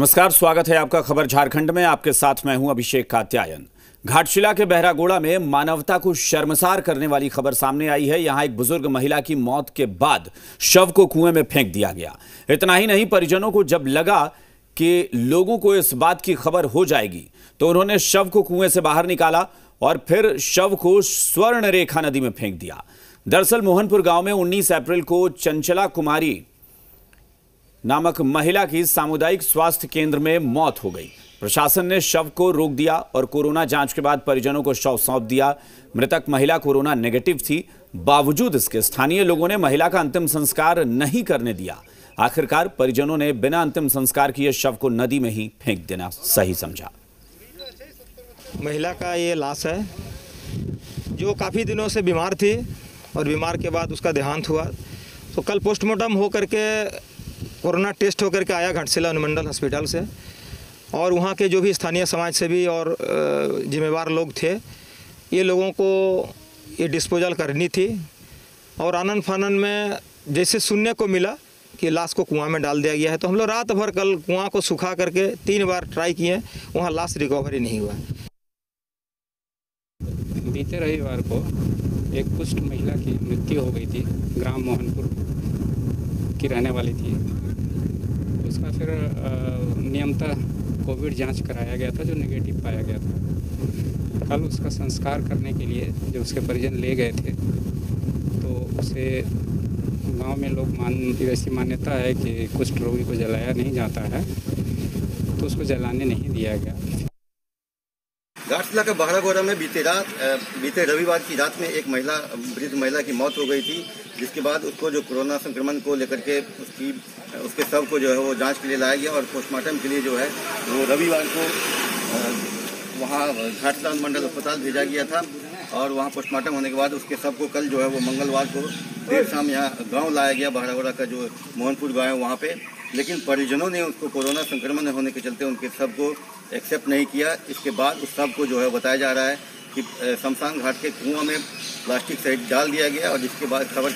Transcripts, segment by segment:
नमस्कार, स्वागत है आपका खबर झारखंड में। आपके साथ मैं हूं अभिषेक कात्यायन। घाटशिला के बहरागोड़ा में मानवता को शर्मसार करने वाली खबर सामने आई है। यहां एक बुजुर्ग महिला की मौत के बाद शव को कुएं में फेंक दिया गया। इतना ही नहीं, परिजनों को जब लगा कि लोगों को इस बात की खबर हो जाएगी तो उन्होंने शव को कुएं से बाहर निकाला और फिर शव को स्वर्ण रेखा नदी में फेंक दिया। दरअसल मोहनपुर गांव में 19 अप्रैल को चंचला कुमारी नामक महिला की सामुदायिक स्वास्थ्य केंद्र में मौत हो गई। प्रशासन ने शव को रोक दिया और कोरोना जांच के बाद परिजनों को शव सौंप दिया। मृतक महिला कोरोना नेगेटिव थी। बावजूद इसके स्थानीय लोगों ने महिला का अंतिम संस्कार नहीं करने दिया। आखिरकार परिजनों ने बिना अंतिम संस्कार किए शव को नदी में ही फेंक देना सही समझा। महिला का ये लाश है जो काफ़ी दिनों से बीमार थी और बीमार के बाद उसका देहांत हुआ। तो कल पोस्टमार्टम हो करके कोरोना टेस्ट होकर के आया घाटशिला अनुमंडल हॉस्पिटल से, और वहाँ के जो भी स्थानीय समाज सेवी और जिम्मेवार लोग थे, ये लोगों को ये डिस्पोजल करनी थी। और आनन फानन में जैसे सुनने को मिला कि लाश को कुआं में डाल दिया गया है, तो हम लोग रात भर कल कुआं को सुखा करके 3 बार ट्राई किए, वहाँ लाश रिकवरी नहीं हुआ। बीते रविवार को एक कुष्ठ महिला की मृत्यु हो गई थी। ग्राम मोहनपुर की रहने वाली थी। उसका फिर नियमतः कोविड जांच कराया गया था जो नेगेटिव पाया गया था। कल उसका संस्कार करने के लिए जब उसके परिजन ले गए थे तो उसे गांव में लोग ऐसी मान्यता है कि कुष्ठ रोगी को जलाया नहीं जाता है, तो उसको जलाने नहीं दिया गया। घाटशिला के बहरागोड़ा में बीते रविवार की रात में एक वृद्ध महिला की मौत हो गई थी, जिसके बाद उसको जो कोरोना संक्रमण को लेकर के उसके शव को जो है वो जांच के लिए लाया गया और पोस्टमार्टम के लिए जो है वो रविवार को वहाँ घाटशिला अनुमंडल अस्पताल भेजा गया था। और वहाँ पोस्टमार्टम होने के बाद उसके शव को कल जो है वो मंगलवार को देर शाम यहाँ गाँव लाया गया, बहरागोड़ा का जो मोहनपुर गाँव है वहाँ पे। लेकिन परिजनों ने उसको कोरोना संक्रमण होने के चलते उनके शव को एक्सेप्ट नहीं किया। इसके बाद उस शव को जो है बताया जा रहा है कि शमशान घाट के कुआं में प्लास्टिक सहित डाल दिया गया। और जिसके बाद खबर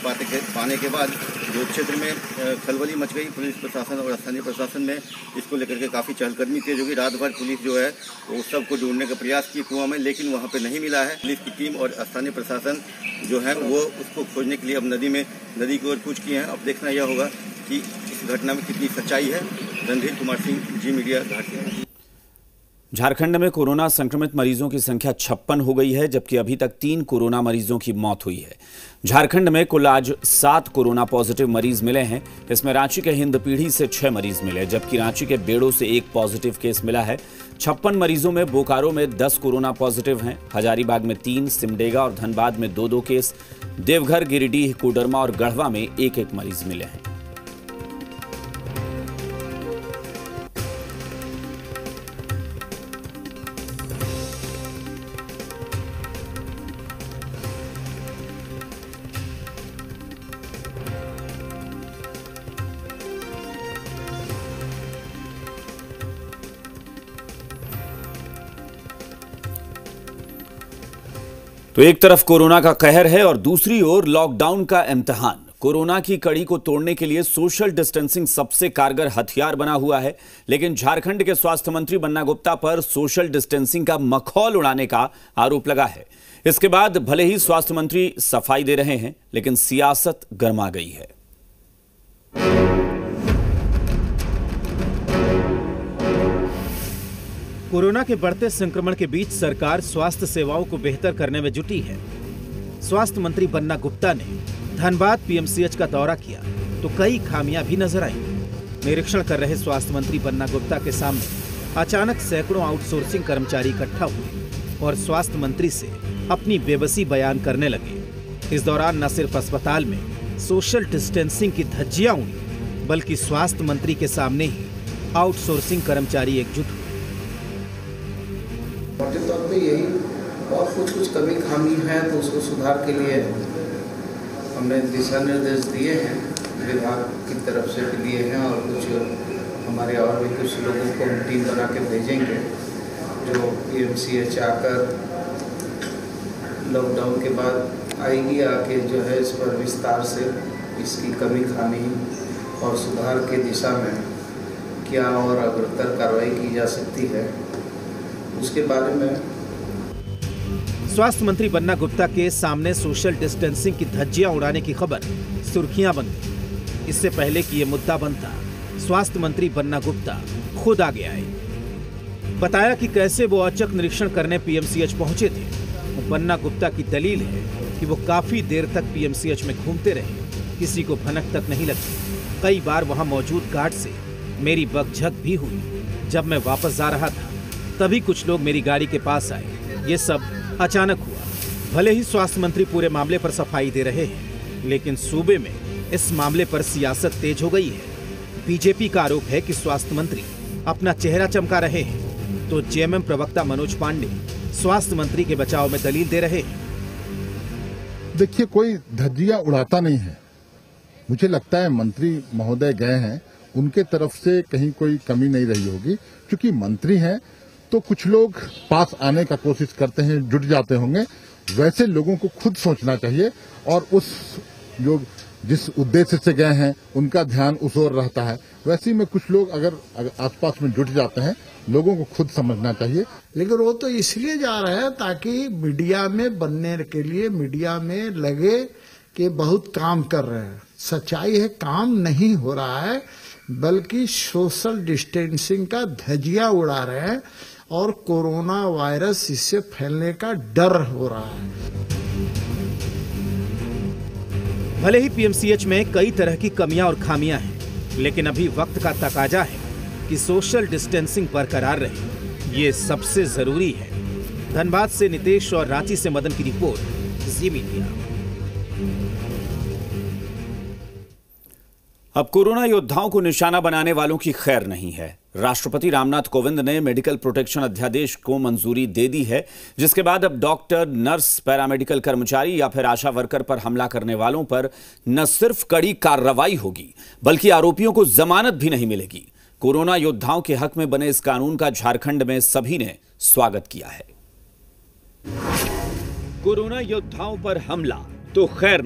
पाने के बाद जो क्षेत्र में खलबली मच गई। पुलिस प्रशासन और स्थानीय प्रशासन में इसको लेकर के काफ़ी चहलकदमी तेज होगी। रात भर पुलिस जो है वो उस शव को ढूंढने का प्रयास की कुआं में, लेकिन वहाँ पे नहीं मिला है। पुलिस की टीम और स्थानीय प्रशासन जो है वो उसको खोजने के लिए अब नदी की ओर कूच किए हैं। अब देखना यह होगा कि इस घटना में कितनी सच्चाई है। रणधीर कुमार सिंह, जी मीडिया, घाटशिला। झारखंड में कोरोना संक्रमित मरीजों की संख्या 56 हो गई है, जबकि अभी तक 3 कोरोना मरीजों की मौत हुई है। झारखंड में कुल आज 7 कोरोना पॉजिटिव मरीज मिले हैं। इसमें रांची के हिंदपीढ़ी से 6 मरीज मिले, जबकि रांची के बेड़ो से 1 पॉजिटिव केस मिला है। 56 मरीजों में बोकारो में 10 कोरोना पॉजिटिव हैं, हजारीबाग में 3, सिमडेगा और धनबाद में 2-2 केस, देवघर, गिरिडीह, कोडरमा और गढ़वा में 1-1 मरीज मिले हैं। तो एक तरफ कोरोना का कहर है और दूसरी ओर लॉकडाउन का इम्तिहान। कोरोना की कड़ी को तोड़ने के लिए सोशल डिस्टेंसिंग सबसे कारगर हथियार बना हुआ है, लेकिन झारखंड के स्वास्थ्य मंत्री बन्ना गुप्ता पर सोशल डिस्टेंसिंग का मखौल उड़ाने का आरोप लगा है। इसके बाद भले ही स्वास्थ्य मंत्री सफाई दे रहे हैं, लेकिन सियासत गर्मा गई है। कोरोना के बढ़ते संक्रमण के बीच सरकार स्वास्थ्य सेवाओं को बेहतर करने में जुटी है। स्वास्थ्य मंत्री बन्ना गुप्ता ने धनबाद पीएमसीएच का दौरा किया तो कई खामियां भी नजर आई। निरीक्षण कर रहे स्वास्थ्य मंत्री बन्ना गुप्ता के सामने अचानक सैकड़ों आउटसोर्सिंग कर्मचारी इकट्ठा हुए और स्वास्थ्य मंत्री से अपनी बेबसी बयान करने लगे। इस दौरान न सिर्फ अस्पताल में सोशल डिस्टेंसिंग की धज्जियां उड़ी, बल्कि स्वास्थ्य मंत्री के सामने ही आउटसोर्सिंग कर्मचारी एकजुट हुए। मोटे तौर पे यही और कुछ कमी खामी है तो उसको सुधार के लिए हमने दिशा निर्देश दिए हैं, विभाग की तरफ से भी दिए हैं और कुछ हमारे और भी कुछ लोगों को हम टीम बना के भेजेंगे जो पीएमसीएच आकर लॉकडाउन के बाद आएगी, आके जो है इस पर विस्तार से इसकी कमी खामी और सुधार की दिशा में क्या और अग्रतर कार्रवाई की जा सकती है, उसके बारे में। स्वास्थ्य मंत्री बन्ना गुप्ता के सामने सोशल डिस्टेंसिंग की धज्जियां उड़ाने की खबर सुर्खियां बन गई। इससे पहले कि ये मुद्दा बनता, स्वास्थ्य मंत्री बन्ना गुप्ता खुद आगे आए, बताया कि कैसे वो औचक निरीक्षण करने पीएमसीएच पहुंचे थे। बन्ना गुप्ता की दलील है कि वो काफी देर तक पीएमसीएच में घूमते रहे, किसी को भनक तक नहीं लगी। कई बार वहां मौजूद गार्ड से मेरी बकझक भी हुई। जब मैं वापस जा रहा था तभी कुछ लोग मेरी गाड़ी के पास आए। ये सब अचानक हुआ। भले ही स्वास्थ्य मंत्री पूरे मामले पर सफाई दे रहे हैं, लेकिन सूबे में इस मामले पर सियासत तेज हो गई है। बीजेपी का आरोप है कि स्वास्थ्य मंत्री अपना चेहरा चमका रहे हैं, तो जेएमएम प्रवक्ता मनोज पांडे स्वास्थ्य मंत्री के बचाव में दलील दे रहे हैं। देखिए, कोई धज्जियां उड़ाता नहीं है। मुझे लगता है मंत्री महोदय गए हैं, उनके तरफ से कहीं कोई कमी नहीं रही होगी। क्योंकि मंत्री हैं तो कुछ लोग पास आने का कोशिश करते हैं, जुट जाते होंगे। वैसे लोगों को खुद सोचना चाहिए और जिस उद्देश्य से गए हैं उनका ध्यान उस ओर रहता है। वैसे ही में कुछ लोग अगर आसपास में जुट जाते हैं, लोगों को खुद समझना चाहिए। लेकिन वो तो इसलिए जा रहे हैं ताकि मीडिया में बनने के लिए, मीडिया में लगे कि बहुत काम कर रहे हैं। सच्चाई है, काम नहीं हो रहा है, बल्कि सोशल डिस्टेंसिंग का धज्जियां उड़ा रहे हैं और कोरोना वायरस इससे फैलने का डर हो रहा है। भले ही पीएमसीएच में कई तरह की कमियां और खामियां हैं, लेकिन अभी वक्त का तकाजा है कि सोशल डिस्टेंसिंग बरकरार रहे। ये सबसे जरूरी है। धनबाद से नितेश और रांची से मदन की रिपोर्ट, जी मीडिया। अब कोरोना योद्धाओं को निशाना बनाने वालों की खैर नहीं है। राष्ट्रपति रामनाथ कोविंद ने मेडिकल प्रोटेक्शन अध्यादेश को मंजूरी दे दी है, जिसके बाद अब डॉक्टर, नर्स, पैरामेडिकल कर्मचारी या फिर आशा वर्कर पर हमला करने वालों पर न सिर्फ कड़ी कार्रवाई होगी, बल्कि आरोपियों को जमानत भी नहीं मिलेगी। कोरोना योद्धाओं के हक में बने इस कानून का झारखंड में सभी ने स्वागत किया है। कोरोना योद्धाओं पर हमला तो खैर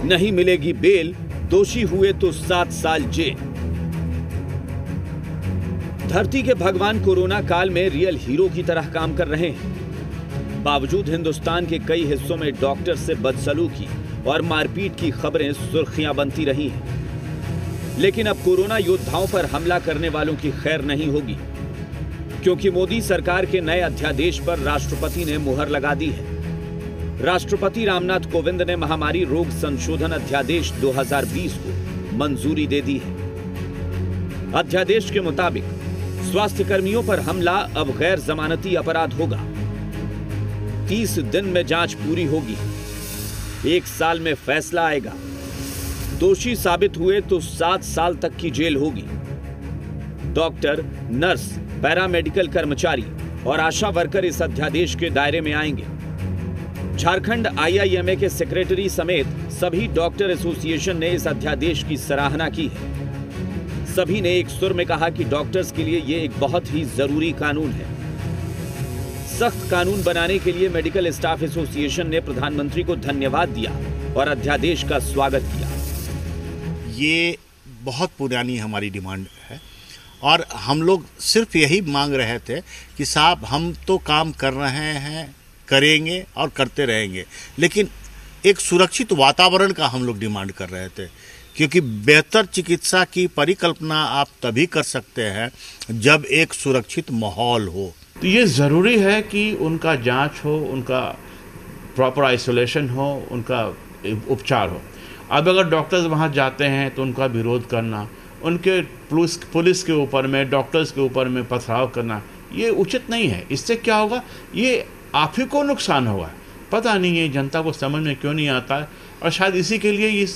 नहीं मिलेगी बेल, दोषी हुए तो 7 साल जेल। धरती के भगवान कोरोना काल में रियल हीरो की तरह काम कर रहे हैं। बावजूद हिंदुस्तान के कई हिस्सों में डॉक्टर से बदसलूकी और मारपीट की खबरें सुर्खियां बनती रही हैं। लेकिन अब कोरोना योद्धाओं पर हमला करने वालों की खैर नहीं होगी, क्योंकि मोदी सरकार के नए अध्यादेश पर राष्ट्रपति ने मुहर लगा दी है। राष्ट्रपति रामनाथ कोविंद ने महामारी रोग संशोधन अध्यादेश 2020 को मंजूरी दे दी है। अध्यादेश के मुताबिक स्वास्थ्य कर्मियों पर हमला अब गैर जमानती अपराध होगा। 30 दिन में जांच पूरी होगी, 1 साल में फैसला आएगा। दोषी साबित हुए तो 7 साल तक की जेल होगी। डॉक्टर, नर्स, पैरामेडिकल कर्मचारी और आशा वर्कर इस अध्यादेश के दायरे में आएंगे। झारखंड IIMA के सेक्रेटरी समेत सभी डॉक्टर एसोसिएशन ने इस अध्यादेश की सराहना की है। सभी ने एक सुर में कहा कि डॉक्टर्स के लिए यह एक बहुत ही जरूरी कानून है। सख्त कानून बनाने के लिए मेडिकल स्टाफ एसोसिएशन ने प्रधानमंत्री को धन्यवाद दिया और अध्यादेश का स्वागत किया। ये बहुत पुरानी हमारी डिमांड है और हम लोग सिर्फ यही मांग रहे थे कि साहब हम तो काम कर रहे हैं, करेंगे और करते रहेंगे, लेकिन एक सुरक्षित वातावरण का हम लोग डिमांड कर रहे थे, क्योंकि बेहतर चिकित्सा की परिकल्पना आप तभी कर सकते हैं जब एक सुरक्षित माहौल हो। तो ये ज़रूरी है कि उनका जांच हो, उनका प्रॉपर आइसोलेशन हो, उनका उपचार हो। अब अगर डॉक्टर्स वहाँ जाते हैं तो उनका विरोध करना, उनके पुलिस के ऊपर में, डॉक्टर्स के ऊपर में पथराव करना, ये उचित नहीं है। इससे क्या होगा, ये आप ही को नुकसान होगा। पता नहीं है जनता को समझ में क्यों नहीं आता है, और शायद इसी के लिए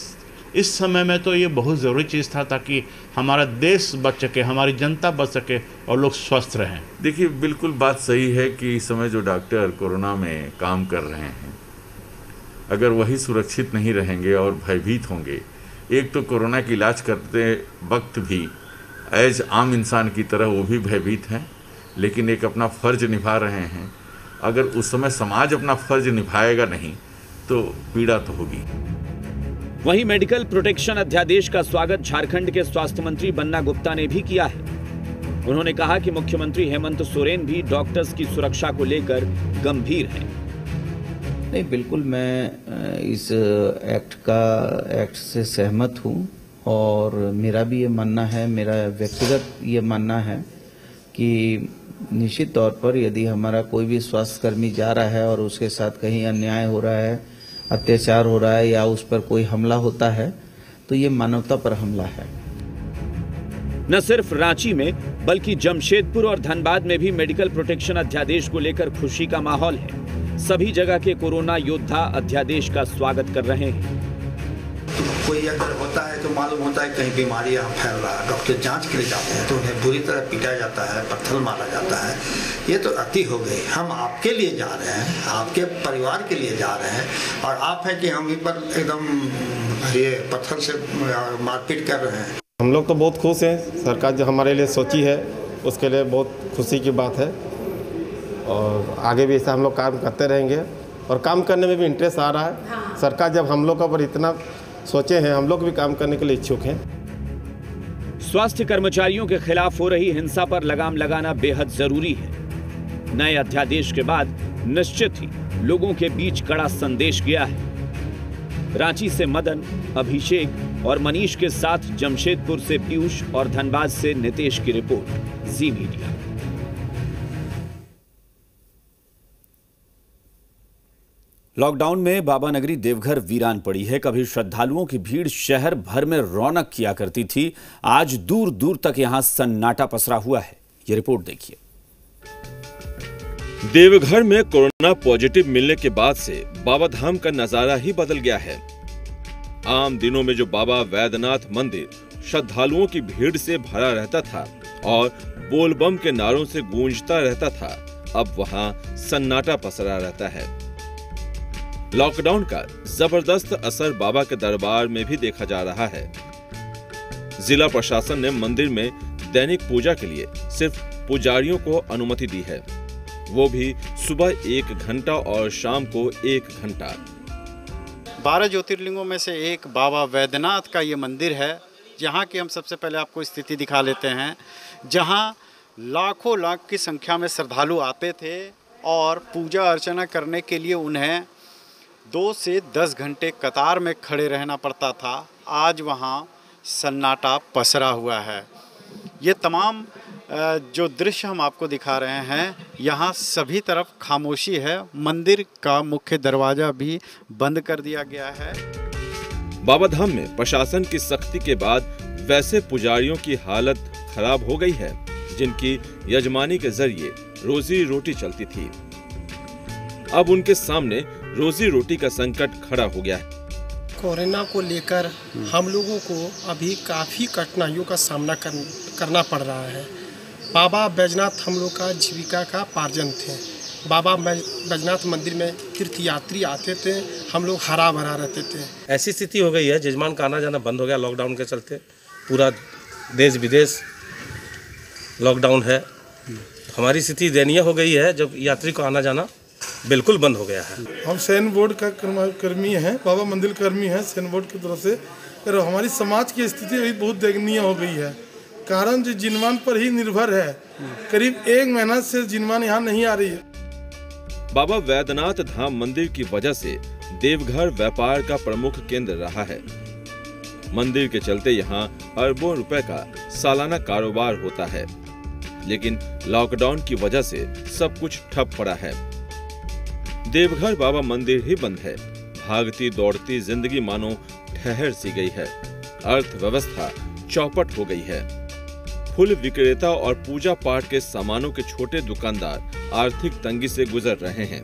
इस समय में तो ये बहुत ज़रूरी चीज़ था, ताकि हमारा देश बच सके, हमारी जनता बच सके और लोग स्वस्थ रहें। देखिए, बिल्कुल बात सही है कि इस समय जो डॉक्टर कोरोना में काम कर रहे हैं, अगर वही सुरक्षित नहीं रहेंगे और भयभीत होंगे, एक तो कोरोना की इलाज करते वक्त भी एज आम इंसान की तरह वो भी भयभीत हैं, लेकिन एक अपना फ़र्ज निभा रहे हैं। अगर उस समय समाज अपना फ़र्ज निभाएगा नहीं तो पीड़ा तो होगी। वहीं मेडिकल प्रोटेक्शन अध्यादेश का स्वागत झारखंड के स्वास्थ्य मंत्री बन्ना गुप्ता ने भी किया है। उन्होंने कहा कि मुख्यमंत्री हेमंत सोरेन भी डॉक्टर्स की सुरक्षा को लेकर गंभीर हैं। नहीं, बिल्कुल मैं इस एक्ट से सहमत हूं और मेरा भी ये मानना है, मेरा व्यक्तिगत ये मानना है कि निश्चित तौर पर यदि हमारा कोई भी स्वास्थ्यकर्मी जा रहा है और उसके साथ कहीं अन्याय हो रहा है, अत्याचार हो रहा है या उस पर कोई हमला होता है तो ये मानवता पर हमला है। न सिर्फ रांची में बल्कि जमशेदपुर और धनबाद में भी मेडिकल प्रोटेक्शन अध्यादेश को लेकर खुशी का माहौल है। सभी जगह के कोरोना योद्धा अध्यादेश का स्वागत कर रहे हैं। कोई अगर होता है तो मालूम होता है कहीं बीमारी यहाँ फैल रहा है, डॉक्टर जांच के लिए जाते हैं तो उन्हें बुरी तरह पीटा जाता है, पत्थर मारा जाता है। ये तो अति हो गई। हम आपके लिए जा रहे हैं, आपके परिवार के लिए जा रहे हैं और आप हैं कि हम ही पर एकदम ये पत्थर से मारपीट कर रहे हैं। हम लोग तो बहुत खुश हैं। सरकार जो हमारे लिए सोची है उसके लिए बहुत खुशी की बात है और आगे भी ऐसा हम लोग काम करते रहेंगे और काम करने में भी इंटरेस्ट आ रहा है। हाँ। सरकार जब हम लोग का पर इतना सोचे हैं, हम लोग भी काम करने के लिए इच्छुक हैं। स्वास्थ्य कर्मचारियों के खिलाफ हो रही हिंसा पर लगाम लगाना बेहद जरूरी है। नए अध्यादेश के बाद निश्चित ही लोगों के बीच कड़ा संदेश गया है। रांची से मदन, अभिषेक और मनीष के साथ जमशेदपुर से पीयूष और धनबाद से नितेश की रिपोर्ट, जी मीडिया। लॉकडाउन में बाबा नगरी देवघर वीरान पड़ी है। कभी श्रद्धालुओं की भीड़ शहर भर में रौनक किया करती थी, आज दूर दूर तक यहां सन्नाटा पसरा हुआ है। ये रिपोर्ट देखिए। देवघर में कोरोना पॉजिटिव मिलने के बाद से बाबा धाम का नजारा ही बदल गया है। आम दिनों में जो बाबा वैद्यनाथ मंदिर श्रद्धालुओं की भीड़ से भरा रहता था और बोलबम के नारों से गूंजता रहता था, अब वहां सन्नाटा पसरा रहता है। लॉकडाउन का जबरदस्त असर बाबा के दरबार में भी देखा जा रहा है। जिला प्रशासन ने मंदिर में दैनिक पूजा के लिए सिर्फ पुजारियों को अनुमति दी है, वो भी सुबह 1 घंटा और शाम को 1 घंटा। 12 ज्योतिर्लिंगों में से एक बाबा वैद्यनाथ का ये मंदिर है, जहाँ की हम सबसे पहले आपको स्थिति दिखा लेते हैं, जहाँ लाखों लाख की संख्या में श्रद्धालु आते थे और पूजा अर्चना करने के लिए उन्हें 2 से 10 घंटे कतार में खड़े रहना पड़ता था। आज वहाँ सन्नाटा पसरा हुआ है। ये तमाम जो दृश्य हम आपको दिखा रहे हैं, यहाँ सभी तरफ खामोशी है। मंदिर का मुख्य दरवाजा भी बंद कर दिया गया है। बाबा धाम में प्रशासन की सख्ती के बाद वैसे पुजारियों की हालत खराब हो गई है जिनकी यजमानी के जरिए रोजी रोटी चलती थी। अब उनके सामने रोजी रोटी का संकट खड़ा हो गया है। कोरोना को लेकर हम लोगों को अभी काफ़ी कठिनाइयों का सामना करना पड़ रहा है। बाबा बैजनाथ हम लोग का जीविका का पार्जन थे। बाबा बैजनाथ मंदिर में तीर्थयात्री आते थे, हम लोग हरा भरा रहते थे। ऐसी स्थिति हो गई है, जजमान का आना जाना बंद हो गया लॉकडाउन के चलते। पूरा देश विदेश लॉकडाउन है। हमारी स्थिति दयनीय हो गई है जब यात्री को आना जाना बिल्कुल बंद हो गया है। हम सैन बोर्ड का कर्मी हैं, बाबा मंदिर कर्मी हैं सैन बोर्ड की तरफ से। और हमारी समाज की स्थिति अभी बहुत दयनीय हो गई है। कारण जो जिनवान पर ही निर्भर है, करीब 1 महीना से जिनवान यहाँ नहीं आ रही है। बाबा वैद्यनाथ धाम मंदिर की वजह से देवघर व्यापार का प्रमुख केंद्र रहा है। मंदिर के चलते यहाँ अरबों रुपए का सालाना कारोबार होता है, लेकिन लॉकडाउन की वजह से सब कुछ ठप पड़ा है। देवघर बाबा मंदिर ही बंद है। भागती दौड़ती जिंदगी मानो ठहर सी गई है। अर्थव्यवस्था चौपट हो गई है। फूल विक्रेता और पूजा पाठ के सामानों के छोटे दुकानदार आर्थिक तंगी से गुजर रहे हैं।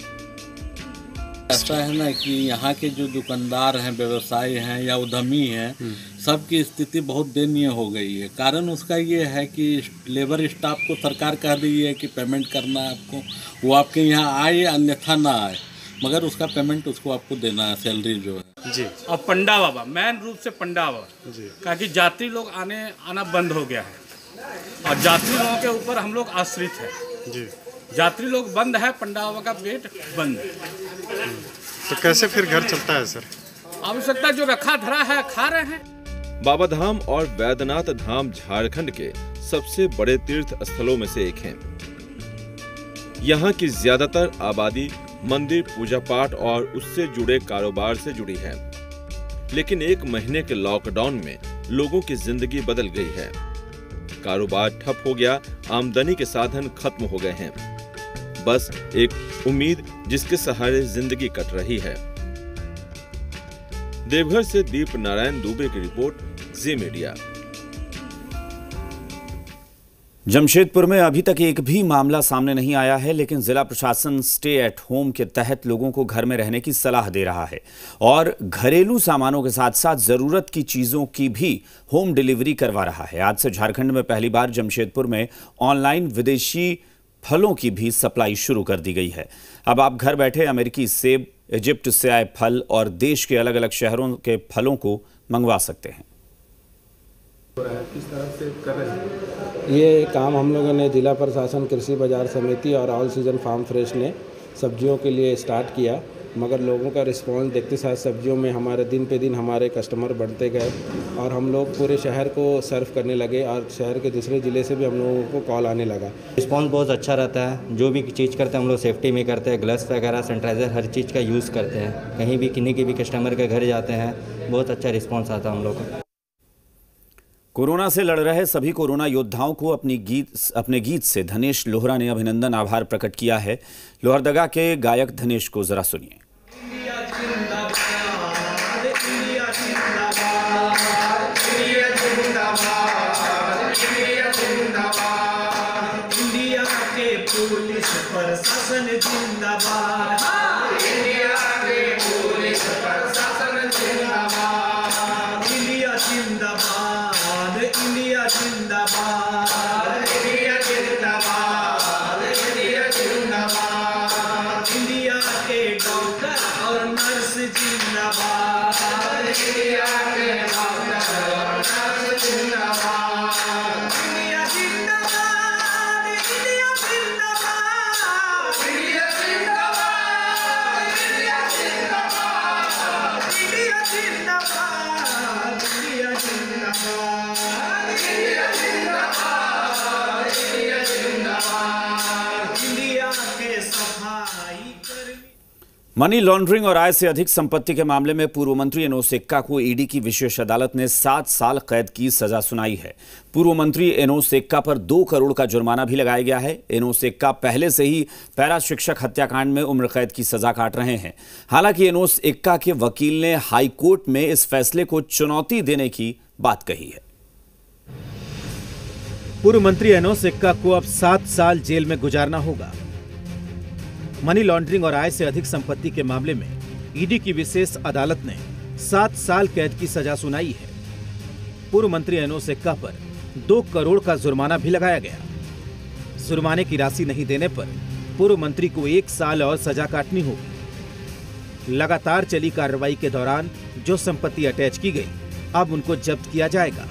ऐसा है ना कि यहाँ के जो दुकानदार हैं, व्यवसायी हैं या उद्यमी हैं, सबकी स्थिति बहुत दयनीय हो गई है। कारण उसका ये है कि लेबर स्टाफ को सरकार कह रही है कि पेमेंट करना है आपको, वो आपके यहाँ आए अन्यथा ना आए, मगर उसका पेमेंट उसको आपको देना है, सैलरी जो है जी। और पंडा बाबा मेन रूप से पंडा बाबा जी, क्योंकि यात्री लोग आना बंद हो गया है और यात्री लोगों के ऊपर हम लोग आश्रित है जी। यात्री लोग बंद है, पंडा बाबा का पेट बंद है। तो कैसे फिर घर चलता है सर? आवश्यकता जो रखा धरा है खा रहे हैं। बाबा धाम और वैद्यनाथ धाम झारखंड के सबसे बड़े तीर्थ स्थलों में से एक हैं। यहाँ की ज्यादातर आबादी मंदिर, पूजा पाठ और उससे जुड़े कारोबार से जुड़ी है। लेकिन 1 महीने के लॉकडाउन में लोगों की जिंदगी बदल गई है। कारोबार ठप हो गया, आमदनी के साधन खत्म हो गए हैं। बस एक उम्मीद जिसके सहारे जिंदगी कट रही है। देवघर से दीप नारायण दुबे की रिपोर्ट, जी मीडिया। जमशेदपुर में अभी तक एक भी मामला सामने नहीं आया है, लेकिन जिला प्रशासन स्टे एट होम के तहत लोगों को घर में रहने की सलाह दे रहा है और घरेलू सामानों के साथ साथ जरूरत की चीजों की भी होम डिलीवरी करवा रहा है। आज से झारखंड में पहली बार जमशेदपुर में ऑनलाइन विदेशी फलों की भी सप्लाई शुरू कर दी गई है। अब आप घर बैठे अमेरिकी सेब, इजिप्ट से आए फल और देश के अलग अलग शहरों के फलों को मंगवा सकते हैं। किस तरह से कर रहे हैं ये काम? हम लोगों ने जिला प्रशासन, कृषि बाजार समिति और ऑल सीजन फार्म फ्रेश ने सब्जियों के लिए स्टार्ट किया, मगर लोगों का रिस्पांस देखते साथ सब्जियों में हमारे दिन पे दिन हमारे कस्टमर बढ़ते गए और हम लोग पूरे शहर को सर्व करने लगे और शहर के दूसरे ज़िले से भी हम लोगों को कॉल आने लगा। रिस्पांस बहुत अच्छा रहता है। जो भी चीज़ करते हैं हम लोग सेफ्टी में करते हैं, ग्लव्स वगैरह, सैनिटाइज़र, हर चीज़ का यूज़ करते हैं। कहीं भी किन्हीं के भी कस्टमर के घर जाते हैं, बहुत अच्छा रिस्पॉन्स आता है हम लोग का। कोरोना से लड़ रहे सभी कोरोना योद्धाओं को अपने गीत से धनेश लोहरा ने अभिनंदन, आभार प्रकट किया है। लोहरदगा के गायक धनेश को जरा सुनिए। इंडिया के पुलिस प्रशासन जिंदाबाद, इंडिया के पुलिस प्रशासन जिंदाबाद, इंडिया जिंदाबाद, इंडिया जिंदाबाद, इंडिया जिंदाबाद, इंडिया जिंदाबाद, इंडिया के डॉक्टर और नर्स जिंदाबाद, इंडिया के डॉक्टर और नर्स जिंदाबाद, इंडिया जिंदाबाद, इंडिया जिंदाबाद, इंडिया जिंदाबाद, इंडिया जिंदाबाद, इंडिया जिंदाबाद, इंडिया जिंदाबाद, इंडिया जिंदाबाद, इंडिया जिंदाबाद, इंडिया के सफाई कर्मी। मनी लॉन्ड्रिंग और आय से अधिक संपत्ति के मामले में पूर्व मंत्री एनोस एक्का को ईडी की विशेष अदालत ने 7 साल कैद की सजा सुनाई है। पूर्व मंत्री एनोस एक्का पर 2 करोड़ का जुर्माना भी लगाया गया है। एनोस एक्का पहले से ही पैरा शिक्षक हत्याकांड में उम्र कैद की सजा काट रहे हैं। हालांकि एनोस एक्का के वकील ने हाई कोर्ट में इस फैसले को चुनौती देने की बात कही है। पूर्व मंत्री एनोस एक्का को अब 7 साल जेल में गुजारना होगा। मनी लॉन्ड्रिंग और आय से अधिक संपत्ति के मामले में ईडी की विशेष अदालत ने 7 साल कैद की सजा सुनाई है। पूर्व मंत्री एनोस एक्का पर 2 करोड़ का जुर्माना भी लगाया गया। जुर्माने की राशि नहीं देने पर पूर्व मंत्री को 1 साल और सजा काटनी होगी। लगातार चली कार्रवाई के दौरान जो संपत्ति अटैच की गई, अब उनको जब्त किया जाएगा।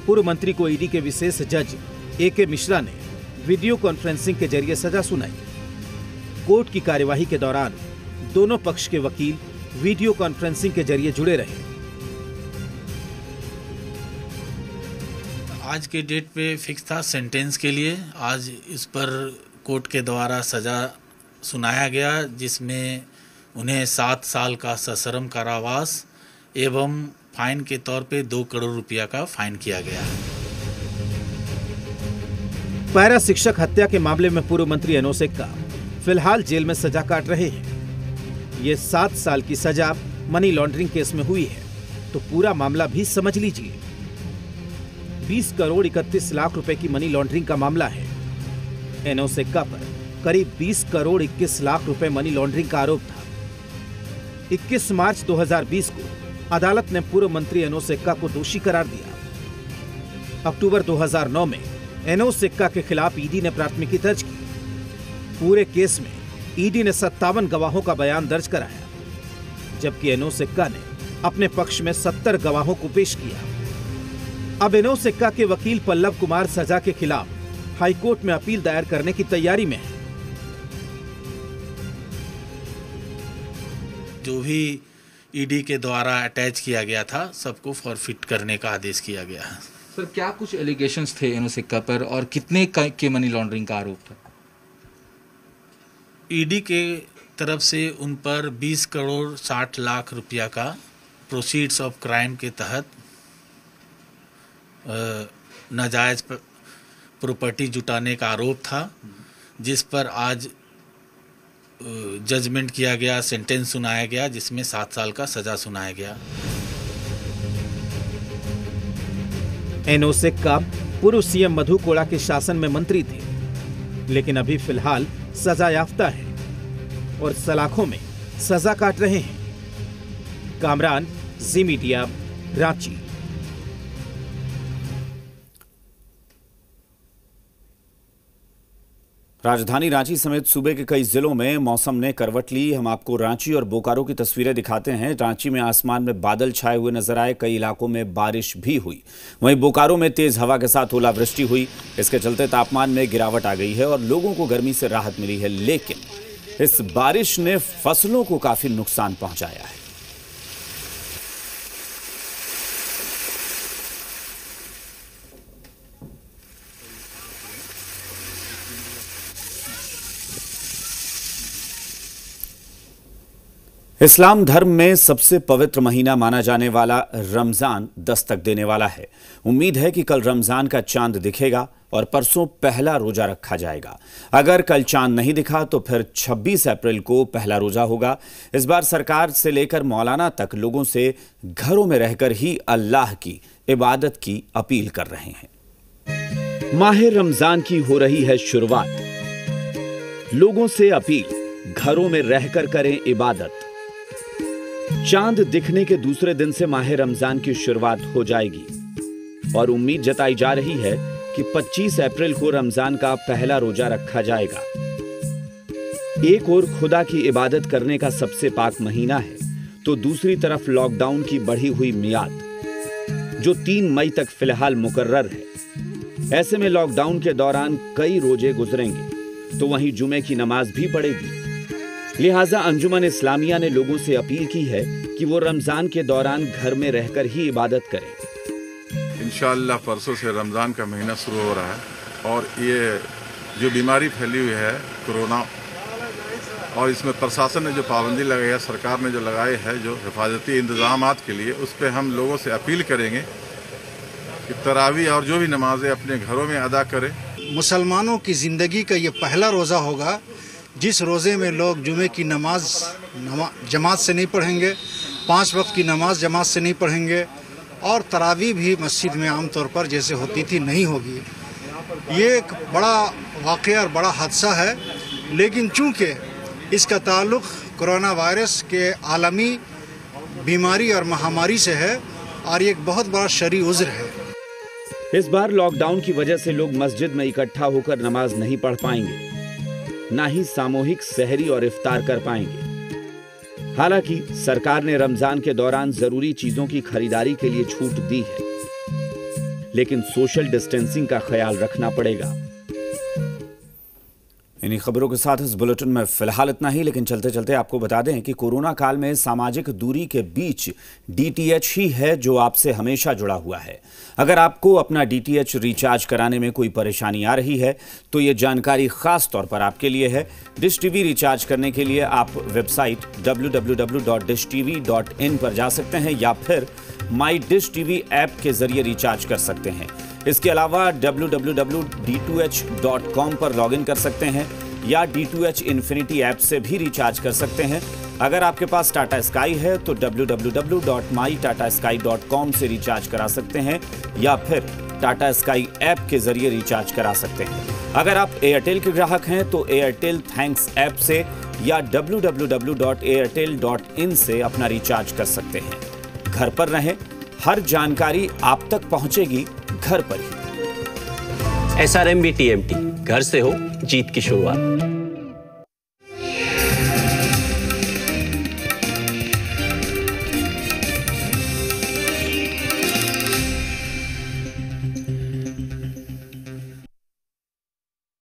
पूर्व मंत्री को ईडी के विशेष जज AK मिश्रा ने वीडियो कॉन्फ्रेंसिंग के जरिए सजा सुनाई। कोर्ट की कार्यवाही के दौरान दोनों पक्ष के वकील वीडियो कॉन्फ्रेंसिंग के जरिए जुड़े रहे। आज के डेट पे फिक्स था सेंटेंस के लिए। आज इस पर कोर्ट के द्वारा सजा सुनाया गया, जिसमें उन्हें 7 साल का सश्रम कारावास एवं फाइन के तौर पे 2 करोड़ रुपया का फाइन किया गया है। पैरा शिक्षक हत्या के मामले में पूर्व मंत्री एनोस एक्का फिलहाल जेल में सजा काट रहे हैं। ये 7 साल की सजा मनी लॉन्ड्रिंग केस में हुई है, तो पूरा मामला भी समझ लीजिए। 20 करोड़ 31 लाख रुपए की मनी लॉन्ड्रिंग का मामला है। एनोस एक्का पर करीब 20 करोड़ 21 लाख रुपए मनी लॉन्ड्रिंग का आरोप था। 21 मार्च 2020 को अदालत ने पूर्व मंत्री एनोस एक्का को दोषी करार दिया। अक्टूबर 2009 में एनोस एक्का के खिलाफ ईडी ने प्राथमिकी दर्ज की। पूरे केस में ईडी ने 57 गवाहों का बयान दर्ज कराया, जबकि एनोस एक्का ने अपने पक्ष में 70 गवाहों को पेश किया। अब एनोस एक्का के वकील पल्लव कुमार सजा के खिलाफ हाईकोर्ट में अपील दायर करने की तैयारी में है। जो भी ईडी के द्वारा अटैच किया गया था, सबको फॉरफिट करने का आदेश किया गया है। सर, क्या कुछ एलिगेशंस थे इनो सिक्का पर और कितने के मनी लॉन्ड्रिंग का आरोप था? ईडी के तरफ से उन पर 20 करोड़ 60 लाख रुपया का प्रोसीड्स ऑफ क्राइम के तहत नाजायज प्रॉपर्टी जुटाने का आरोप था, जिस पर आज जजमेंट किया गया, सेंटेंस सुनाया गया, जिसमें 7 साल का सजा सुनाया गया। एनो सिक्का पूर्व सीएम मधु कोड़ा के शासन में मंत्री थे, लेकिन अभी फिलहाल सजा याफ्ता है और सलाखों में सजा काट रहे हैं। कामरान, जी मीडिया, रांची। राजधानी रांची समेत सूबे के कई जिलों में मौसम ने करवट ली। हम आपको रांची और बोकारो की तस्वीरें दिखाते हैं। रांची में आसमान में बादल छाए हुए नजर आए, कई इलाकों में बारिश भी हुई। वहीं बोकारो में तेज हवा के साथ ओलावृष्टि हुई। इसके चलते तापमान में गिरावट आ गई है और लोगों को गर्मी से राहत मिली है, लेकिन इस बारिश ने फसलों को काफी नुकसान पहुंचाया है। इस्लाम धर्म में सबसे पवित्र महीना माना जाने वाला रमजान दस्तक देने वाला है। उम्मीद है कि कल रमजान का चांद दिखेगा और परसों पहला रोजा रखा जाएगा। अगर कल चांद नहीं दिखा तो फिर 26 अप्रैल को पहला रोजा होगा। इस बार सरकार से लेकर मौलाना तक लोगों से घरों में रहकर ही अल्लाह की इबादत की अपील कर रहे हैं। माह रमजान की हो रही है शुरुआत। लोगों से अपील, घरों में रहकर करें इबादत। चांद दिखने के दूसरे दिन से माह रमजान की शुरुआत हो जाएगी और उम्मीद जताई जा रही है कि 25 अप्रैल को रमजान का पहला रोजा रखा जाएगा। एक ओर खुदा की इबादत करने का सबसे पाक महीना है, तो दूसरी तरफ लॉकडाउन की बढ़ी हुई मियाद, जो 3 मई तक फिलहाल मुकर्रर है। ऐसे में लॉकडाउन के दौरान कई रोजे गुजरेंगे, तो वहीं जुमे की नमाज भी पड़ेगी। लिहाजा अंजुमन इस्लामिया ने लोगों से अपील की है कि वो रमजान के दौरान घर में रहकर ही इबादत करें। इंशाअल्लाह परसों से रमज़ान का महीना शुरू हो रहा है और ये जो बीमारी फैली हुई है कोरोना, और इसमें प्रशासन ने जो पाबंदी लगाई है, सरकार ने जो लगाए है जो हिफाजती इंतजामात के लिए, उस पर हम लोगों से अपील करेंगे कि तरावी और जो भी नमाजें अपने घरों में अदा करें। मुसलमानों की ज़िंदगी का ये पहला रोज़ा होगा जिस रोज़े में लोग जुमे की नमाज जमात से नहीं पढ़ेंगे, 5 वक्त की नमाज जमात से नहीं पढ़ेंगे और तरावी भी मस्जिद में आमतौर पर जैसे होती थी नहीं होगी। ये एक बड़ा वाक़या और बड़ा हादसा है, लेकिन चूँकि इसका ताल्लुक़ कोरोना वायरस के आलमी बीमारी और महामारी से है और ये एक बहुत बड़ा शरई उज़्र है। इस बार लॉकडाउन की वजह से लोग मस्जिद में इकट्ठा होकर नमाज नहीं पढ़ पाएंगे, ना ही सामूहिक सहरी और इफ्तार कर पाएंगे। हालांकि सरकार ने रमजान के दौरान जरूरी चीजों की खरीदारी के लिए छूट दी है, लेकिन सोशल डिस्टेंसिंग का ख्याल रखना पड़ेगा। इन्हीं खबरों के साथ इस बुलेटिन में फिलहाल इतना ही, लेकिन चलते चलते आपको बता दें कि कोरोना काल में सामाजिक दूरी के बीच डीटीएच ही है जो आपसे हमेशा जुड़ा हुआ है। अगर आपको अपना डीटीएच रिचार्ज कराने में कोई परेशानी आ रही है तो ये जानकारी खास तौर पर आपके लिए है। डिश टीवी रिचार्ज करने के लिए आप वेबसाइट www.dishtv.in पर जा सकते हैं या फिर माई डिश टीवी ऐप के जरिए रिचार्ज कर सकते हैं। इसके अलावा www.d2h.com पर लॉगिन कर सकते हैं या D2H इन्फिनिटी ऐप से भी रिचार्ज कर सकते हैं। अगर आपके पास टाटा स्काई है तो www.mytatasky.com से रिचार्ज करा सकते हैं या फिर टाटा स्काई ऐप के जरिए रिचार्ज करा सकते हैं। अगर आप एयरटेल के ग्राहक हैं तो एयरटेल थैंक्स ऐप से या www.airtel.in से अपना रिचार्ज कर सकते हैं। घर पर रहें, हर जानकारी आप तक पहुंचेगी घर पर ही। SRMB TMT, घर से हो जीत की शुरुआत।